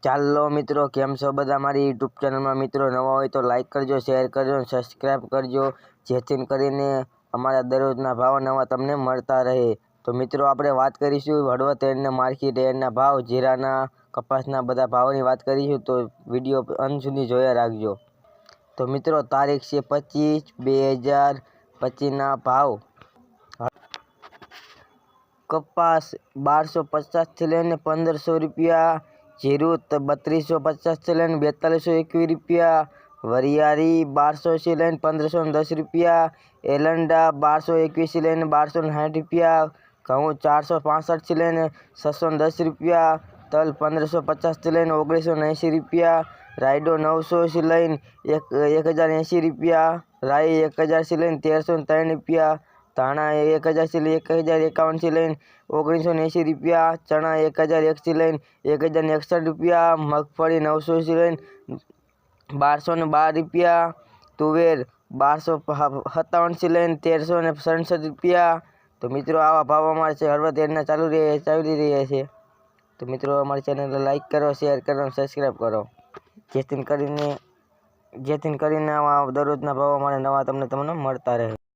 ચાલો મિત્રો, કેમ છો બધા? મારી યુટ્યુબ ચેનલમાં મિત્રો નવા હોય તો લાઇક કરજો, શેર કરજો અને સબસ્ક્રાઈબ કરજો, જેથી કરીને અમારા દરરોજના ભાવ નવા તમને મળતા રહે। તો મિત્રો આપણે વાત કરીશું હળવદ એંડના માર્કેટ એંડના ભાવ, જીરાના, કપાસના બધા ભાવની વાત કરીશું, તો વિડીયો અંત સુધી જોયા રાખજો। તો મિત્રો તારીખ છે 25/2025ના ભાવ। કપાસ 1250 થી લઈને 1500 રૂપિયા, जीरू 3250 से लैन 4221 रुपया, वरियारी 1200 से लैन 1510 रुपया, एलंडा 1221 से लैन 1260 रुपया, घऊँ 465 से लैन 610 रुपया, तल 1550 से लैन 1980 रुपया, रायडो 900 से लैन 1080 रुपया, राई 1000 से लैन 1303 रुपया, धाणा 1000 से 1051 से लैन 1980 रुपया, चना 1001 से लैन 1061 रुपया, मगफली 900 से लैन 1212 रुपया, तुवेर 1257 से लैन 1367 रुपया। तो मित्रों आवा भाव अमारे से हळवद एंडना चालू रह्या छे। तो मित्रों अमारी चेनल लाइक करो, शेर करो, सब्सक्राइब करो, जेथी करीने आवा दररोजना भाव अमारे नवा તમને મળતા રહે।